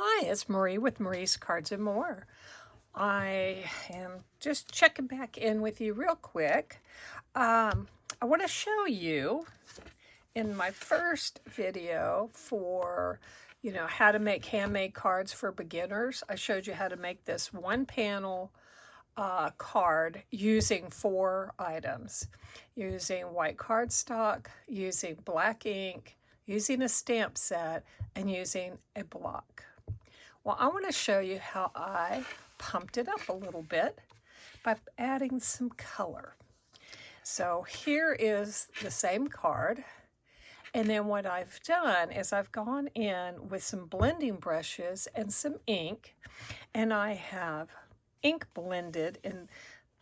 Hi, it's Marie with Marie's Cards and More. I am just checking back in with you real quick. I want to show you in my first video for, how to make handmade cards for beginners. I showed you how to make this one panel card using 4 items, using white cardstock, using black ink, using a stamp set, and using a block. Well, I want to show you how I pumped it up a little bit by adding some color. So here is the same card. And then what I've done is I've gone in with some blending brushes and some ink, and I have ink blended in,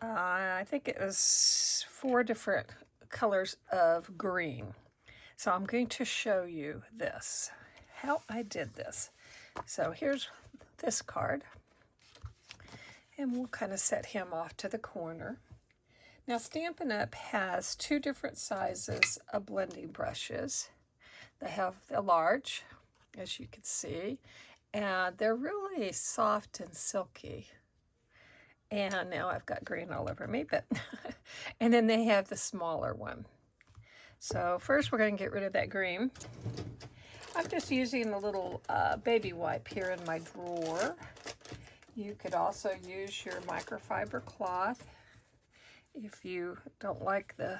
I think it was 4 different colors of green. So I'm going to show you this, how I did this. So here's this card, and we'll kind of set him off to the corner. Now Stampin' Up! Has 2 different sizes of blending brushes. They have the large, as you can see, and they're really soft and silky. And now I've got green all over me, but and then they have the smaller one. So first we're going to get rid of that green. I'm just using a little baby wipe here in my drawer. You could also use your microfiber cloth if you don't like the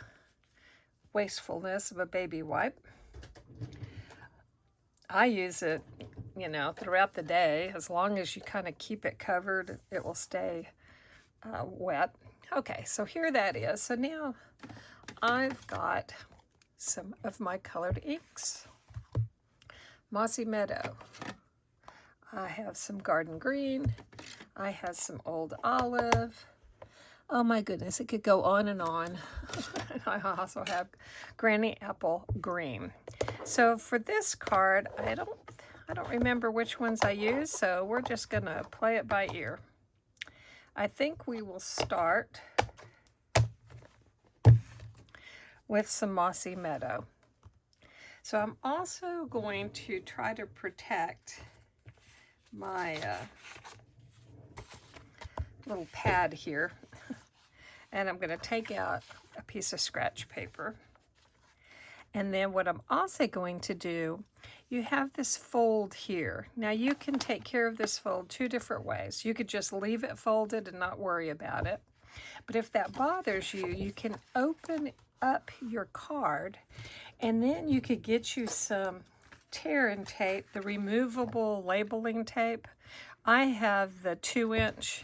wastefulness of a baby wipe. I use it, throughout the day. As long as you kind of keep it covered, it will stay wet. Okay, so here that is. So now I've got some of my colored inks. Mossy Meadow. I have some garden green. I have some old olive. Oh my goodness, it could go on and on. I also have Granny Apple green. So for this card, I don't remember which ones I used, so we're just gonna play it by ear. I think we will start with some Mossy Meadow. So I'm also going to try to protect my little pad here. And I'm going to take out a piece of scratch paper. And then what I'm also going to do, you have this fold here. Now you can take care of this fold 2 different ways. You could just leave it folded and not worry about it. But if that bothers you, you can open up your card, and then you could get you some tear and tape, the removable labeling tape. I have the 2-inch,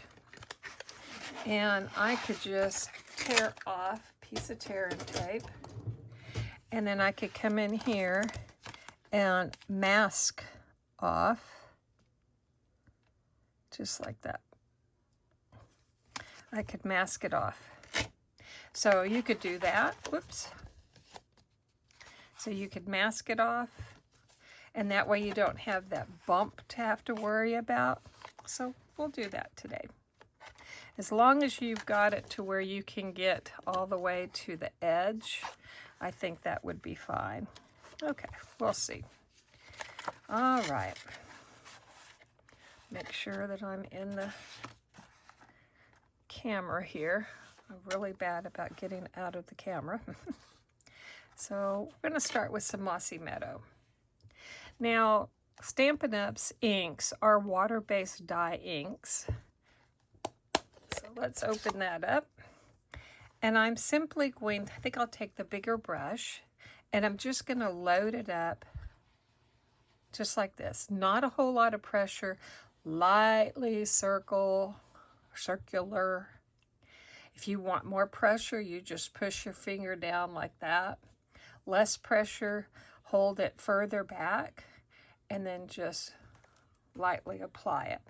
and I could just tear off a piece of tear and tape, and then I could come in here and mask off just like that. I could mask it off. So you could do that. Whoops. So you could mask it off, and that way you don't have that bump to have to worry about. So we'll do that today. As long as you've got it to where you can get all the way to the edge, I think that would be fine. Okay, we'll see. All right. Make sure that I'm in the camera here. I'm really bad about getting out of the camera. So we're going to start with some Mossy Meadow. Now, Stampin' Up's inks are water-based dye inks. So let's open that up. And I'm simply going, I think I'll take the bigger brush, and I'm just going to load it up just like this. Not a whole lot of pressure, lightly circular. If you want more pressure, you just push your finger down like that. Less pressure, hold it further back, and then just lightly apply it.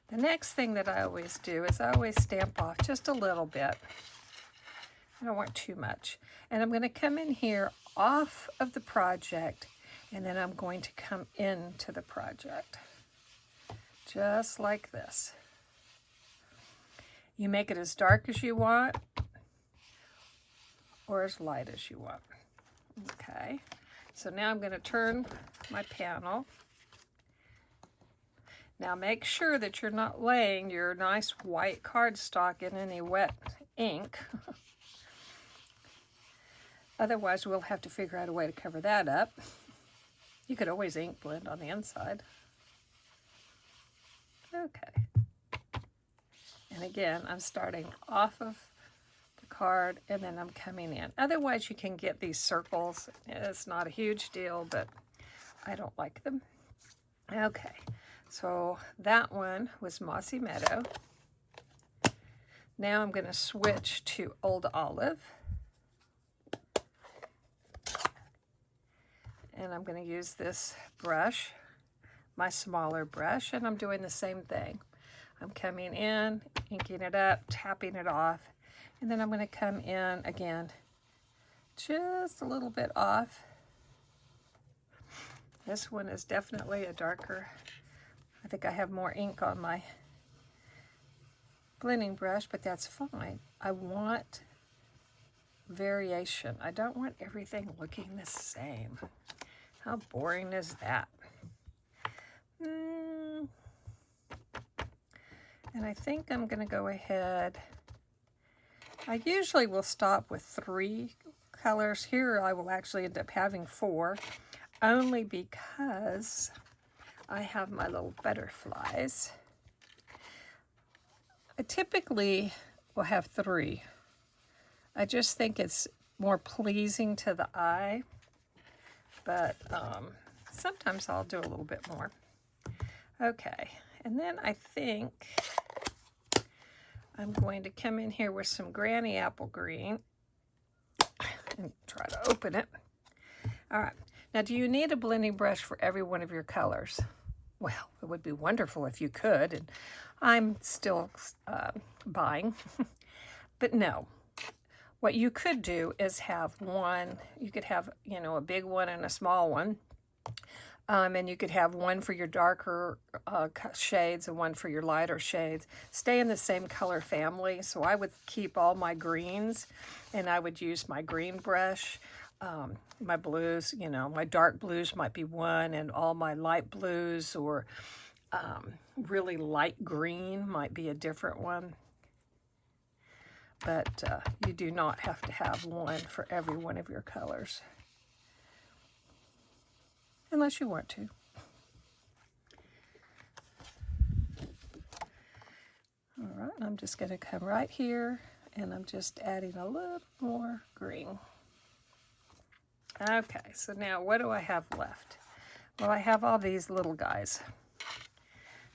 The next thing that I always do is I always stamp off just a little bit. I don't want too much. And I'm going to come in here off of the project, and then I'm going to come into the project. Just like this. You make it as dark as you want or as light as you want. Okay, so now I'm going to turn my panel Now make sure that you're not laying your nice white cardstock in any wet ink. Otherwise, we'll have to figure out a way to cover that up. You could always ink blend on the inside. Okay. And again, I'm starting off of the card and then I'm coming in. Otherwise, you can get these circles. It's not a huge deal, but I don't like them. Okay, so that one was Mossy Meadow. Now I'm going to switch to Old Olive. And I'm going to use this brush, my smaller brush, and I'm doing the same thing. I'm coming in, inking it up, tapping it off, and then I'm going to come in again, just a little bit off. This one is definitely a darker. I think I have more ink on my blending brush, but that's fine. I want variation. I don't want everything looking the same. How boring is that? And I think I'm going to go ahead. I usually will stop with 3 colors. Here I will actually end up having 4, only because I have my little butterflies. I typically will have 3. I just think it's more pleasing to the eye. But sometimes I'll do a little bit more. Okay, and then I think I'm going to come in here with some Granny Apple Green and try to open it. All right, now do you need a blending brush for every one of your colors? Well, it would be wonderful if you could, and I'm still buying, but no. What you could do is have one, you could have, you know, a big one and a small one. And you could have one for your darker shades and one for your lighter shades. Stay in the same color family. So I would keep all my greens and I would use my green brush. My blues, you know, my dark blues might be one and all my light blues or really light green might be a different one. But you do not have to have one for every one of your colors. Unless you want to. All right, I'm just going to come right here and I'm just adding a little more green. Okay, so now what do I have left? Well, I have all these little guys.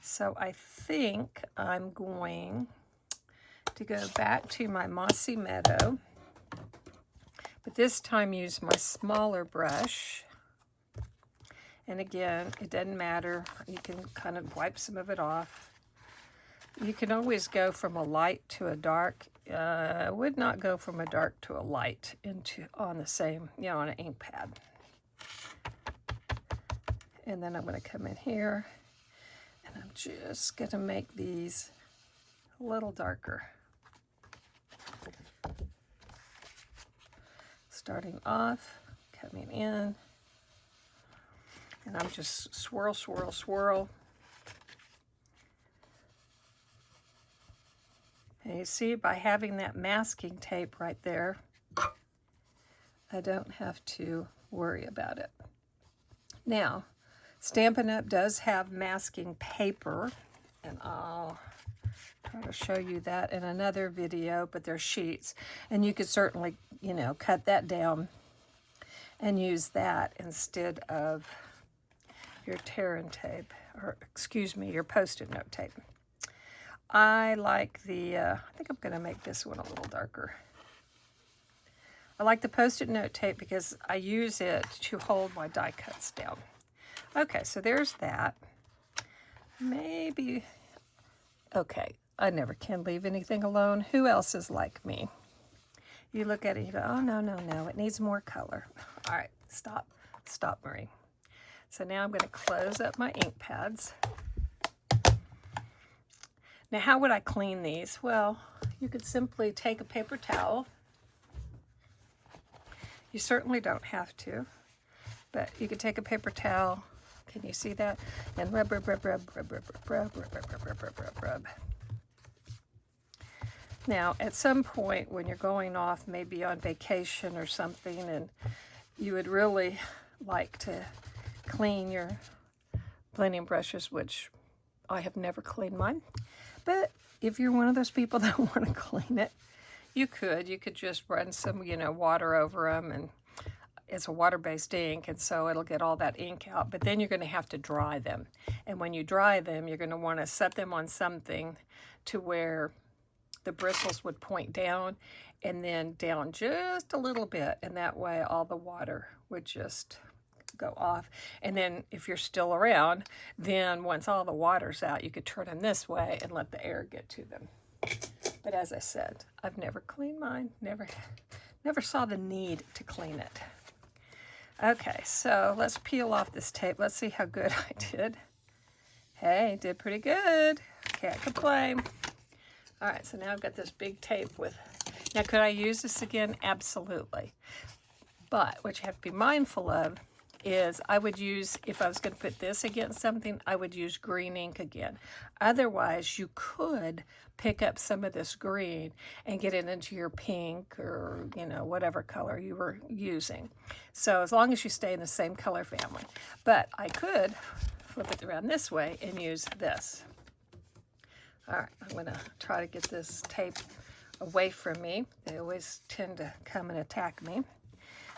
So I think I'm going to go back to my Mossy Meadow, but this time use my smaller brush. And again, it doesn't matter. You can kind of wipe some of it off. You can always go from a light to a dark. I would not go from a dark to a light on the same, you know, on an ink pad. And then I'm going to come in here and I'm just going to make these a little darker. Starting off, coming in, and I'm just swirl, swirl, swirl. And you see, by having that masking tape right there, I don't have to worry about it. Now, Stampin' Up! Does have masking paper, and I'll try to show you that in another video, but they're sheets. And you could certainly, you know, cut that down and use that instead of your tear-in tape, or excuse me, your Post-it note tape. I like the, I think I'm going to make this one a little darker. I like the Post-it note tape because I use it to hold my die cuts down. Okay, so there's that. Maybe, okay, I never can leave anything alone. Who else is like me? You look at it, you go, oh, no, no, no, it needs more color. All right, stop, Marie. So now I'm going to close up my ink pads. Now, how would I clean these? Well, you could simply take a paper towel. You certainly don't have to, but you could take a paper towel, Can you see that? And rub, rub, rub, rub, rub, rub, rub, rub, rub, rub, rub, rub, rub, rub. Now, at some point when you're going off, maybe on vacation or something, and you would really like to clean your blending brushes, which I have never cleaned mine. But if you're one of those people that want to clean it, you could just run some, water over them, and it's a water-based ink, and so it'll get all that ink out. But then you're going to have to dry them. And when you dry them, you're going to want to set them on something to where the bristles would point down and then down just a little bit. And that way all the water would just go off. And then if you're still around, then once all the water's out, you could turn them this way and let the air get to them. But as I said, I've never cleaned mine. Never saw the need to clean it. Okay, so let's peel off this tape. Let's see how good I did. Hey, did pretty good. Can't complain. All right, so now I've got this big tape with... Now, could I use this again? Absolutely. But what you have to be mindful of is I would use, if I was going to put this against something, I would use green ink again. Otherwise, you could pick up some of this green and get it into your pink or, whatever color you were using. So as long as you stay in the same color family. But I could flip it around this way and use this. All right, I'm going to try to get this tape away from me. They always tend to come and attack me.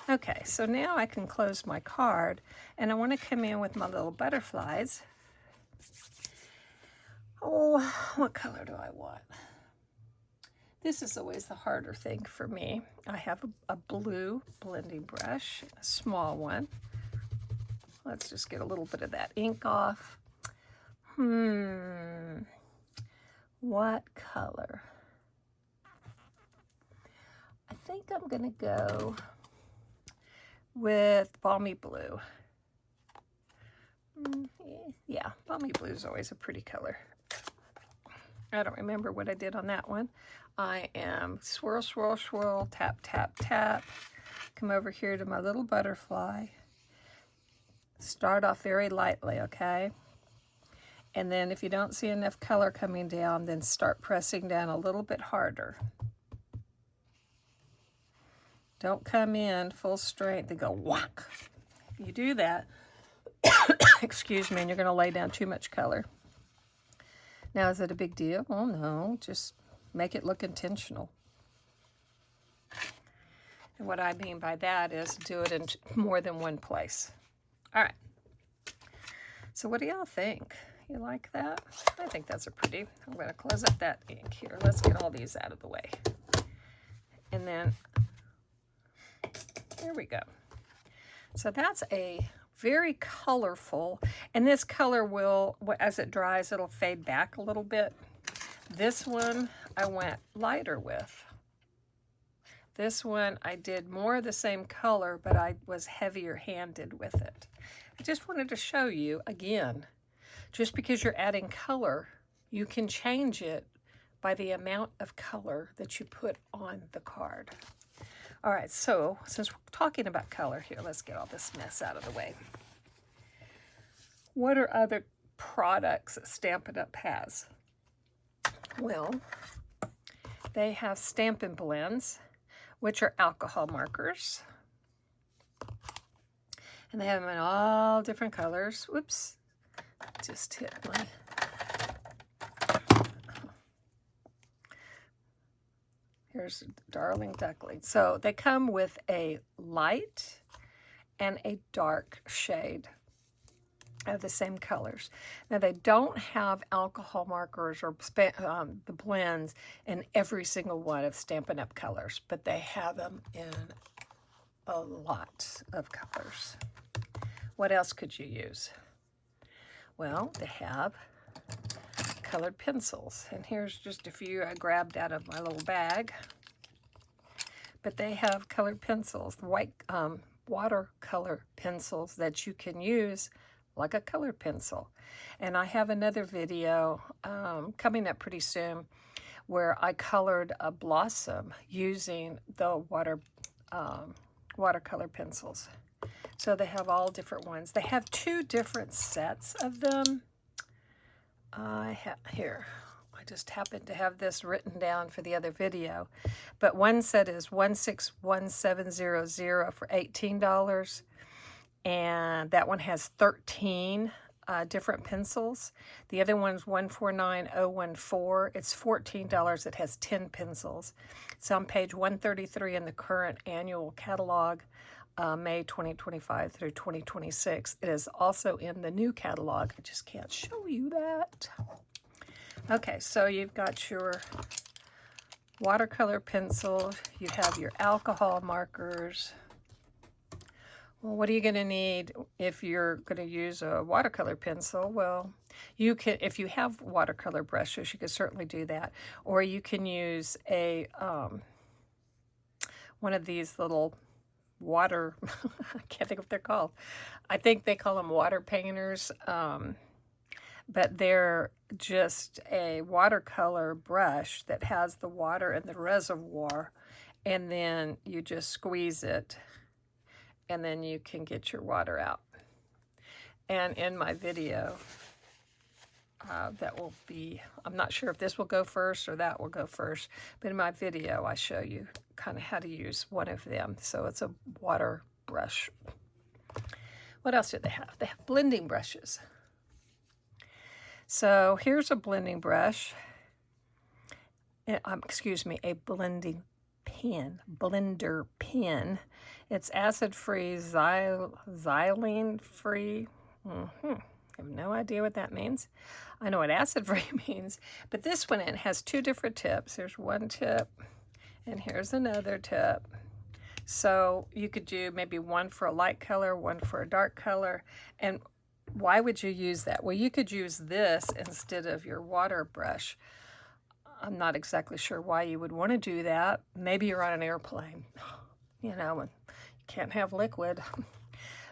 Okay, so now I can close my card, and I want to come in with my little butterflies. Oh, what color do I want? This is always the harder thing for me. I have a blue blending brush, a small one. Let's just get a little bit of that ink off. What color? I think I'm going to go with balmy blue. Yeah, balmy blue is always a pretty color. I don't remember what I did on that one. I am swirl, swirl, swirl, tap, tap, tap. Come over here to my little butterfly. Start off very lightly, okay? And then if you don't see enough color coming down, then start pressing down a little bit harder. Don't come in full strength and go whack. If you do that, excuse me, and you're going to lay down too much color. Now, is it a big deal? Oh, no. Just make it look intentional. And what I mean by that is do it in more than one place. All right. So what do y'all think? You like that? I think that's a pretty. I'm going to close up that ink here. Let's get all these out of the way. And then, there we go. So that's a very colorful, and this color will, as it dries, it'll fade back a little bit. This one I went lighter with. This one I did more of the same color, but I was heavier handed with it. I just wanted to show you, again, just because you're adding color, you can change it by the amount of color that you put on the card. All right, so since we're talking about color here, let's get all this mess out of the way. What are other products that Stampin' Up! Has? Well, they have Stampin' Blends, which are alcohol markers. And they have them in all different colors. Whoops, just hit my... Here's Darling Duckling. So they come with a light and a dark shade of the same colors. Now they don't have alcohol markers or the blends in every single one of Stampin' Up! Colors, but they have them in a lot of colors. What else could you use? Well, they have colored pencils, and here's just a few I grabbed out of my little bag. But they have colored pencils, white watercolor pencils that you can use like a colored pencil. And I have another video coming up pretty soon where I colored a blossom using the watercolor pencils. So they have all different ones. They have 2 different sets of them. Here, I just happened to have this written down for the other video. But one set is 161700 for $18. And that one has 13 different pencils. The other one's 149014. It's $14. It has 10 pencils. It's on page 133 in the current annual catalog, May 2025 through 2026. It is also in the new catalog. I just can't show you that. Okay, so you've got your watercolor pencil. You have your alcohol markers. Well, what are you going to need if you're going to use a watercolor pencil? Well, you can, if you have watercolor brushes, you can certainly do that. Or you can use a one of these little water, I can't think of what they're called. I think they call them water painters, but they're just a watercolor brush that has the water in the reservoir, and then you just squeeze it, and then you can get your water out. And in my video, that will be, I'm not sure if this will go first or that will go first, but in my video I show you kind of how to use one of them. So it's a water brush. What else do they have? They have blending brushes. So here's a blending brush. Excuse me, a blending pen, blender pen. It's acid-free, xylene-free. I have no idea what that means. I know what acid-free means, but this one, it has 2 different tips. There's one tip, and here's another tip. So you could do maybe one for a light color, one for a dark color. And why would you use that? Well, you could use this instead of your water brush. I'm not exactly sure why you would want to do that. Maybe you're on an airplane, you know, and you can't have liquid.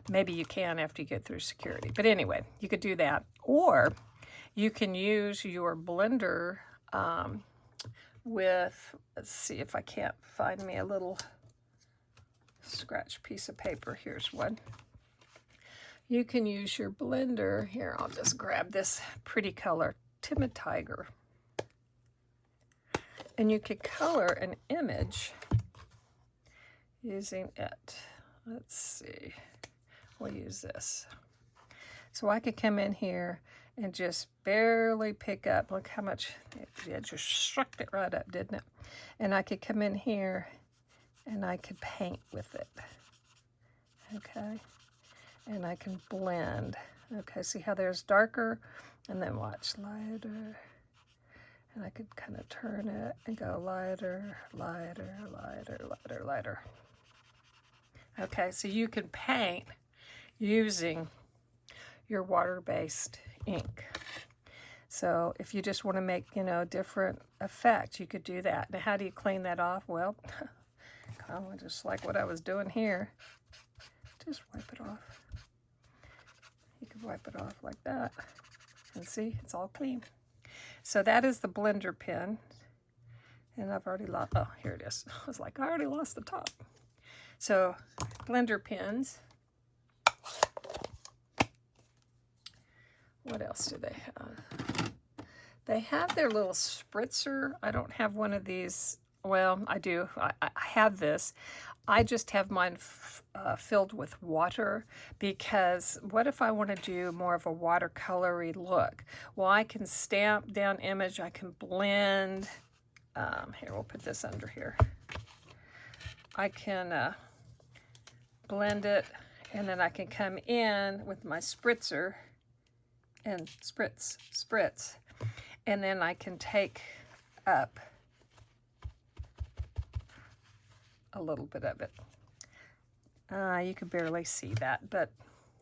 Maybe you can after you get through security. But anyway, you could do that. Or you can use your blender with, let's see if I can't find me a little scratch piece of paper. Here's one. You can use your blender. Here, I'll just grab this pretty color, Timid Tiger. And you could color an image using it. Let's see. We'll use this. So I could come in here and just barely pick up. Look how much, it just sucked it right up, didn't it? And I could come in here and I could paint with it. Okay. And I can blend. Okay, see how there's darker? And then watch, lighter. And I could kind of turn it and go lighter, lighter, lighter, lighter, lighter. Okay, so you can paint using your water-based ink. So if you just want to make, you know, different effects, you could do that. Now, how do you clean that off? Well, kind of just like what I was doing here. Just wipe it off. You could wipe it off like that. And see, it's all clean. So that is the blender pen. And I've already lost, oh, here it is. I was like, I already lost the top. So blender pens. What else do they have? They have their little spritzer. I don't have one of these. Well, I do. I have this. I just have mine filled with water, because what if I want to do more of a watercolory look? Well, I can stamp down image. I can blend. Here, we'll put this under here. I can blend it, and then I can come in with my spritzer and spritz, and then I can take up a little bit of it. You can barely see that, but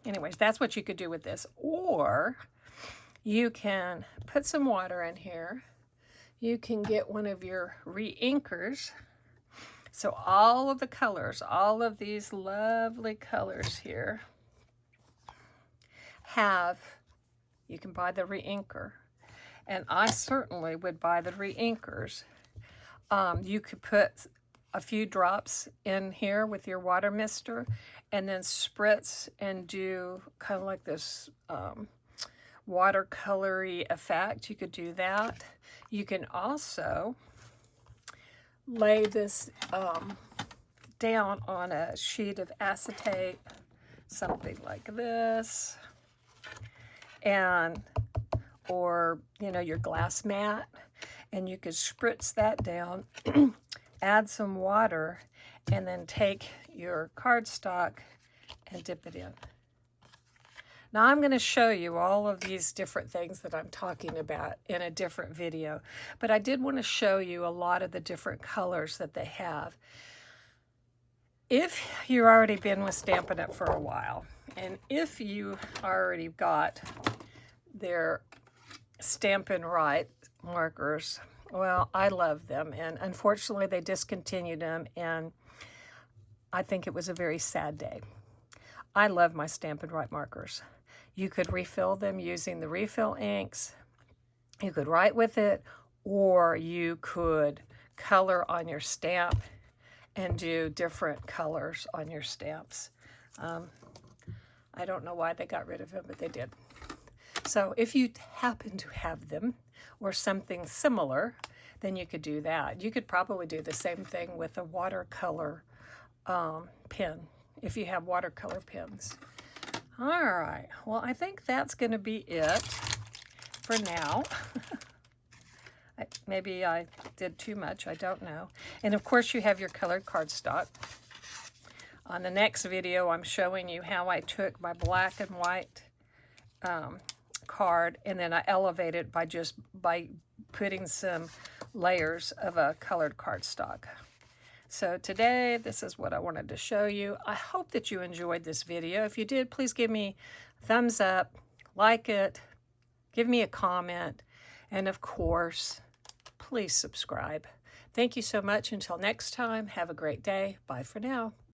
anyways, that's what you could do with this. Or you can put some water in here. You can get one of your re-inkers. So all of the colors, all of these lovely colors here have, you can buy the re-inker. And I certainly would buy the re-inkers. You could put a few drops in here with your water mister, and then spritz and do kind of like this watercolory effect. You could do that. You can also lay this down on a sheet of acetate, something like this, and or your glass mat, and you could spritz that down, add some water, and then take your cardstock and dip it in. Now I'm going to show you all of these different things that I'm talking about in a different video, but I did want to show you a lot of the different colors that they have. If you've already been with Stampin' Up! For a while, and if you already got their Stampin' Right markers, well, I love them, and unfortunately they discontinued them, and I think it was a very sad day. I love my Stampin' Right markers. You could refill them using the refill inks. You could write with it, or you could color on your stamp and do different colors on your stamps. I don't know why they got rid of them, but they did. So if you happen to have them or something similar, then you could do that. You could probably do the same thing with a watercolor pen, if you have watercolor pens. All right, well, I think that's going to be it for now. Maybe I did too much, I don't know. And of course you have your colored cardstock. On the next video, I'm showing you how I took my black and white card, and then I elevated by putting some layers of a colored cardstock. So today, this is what I wanted to show you. I hope that you enjoyed this video. If you did, please give me a thumbs up, like it, give me a comment, and of course, please subscribe. Thank you so much. Until next time, have a great day. Bye for now.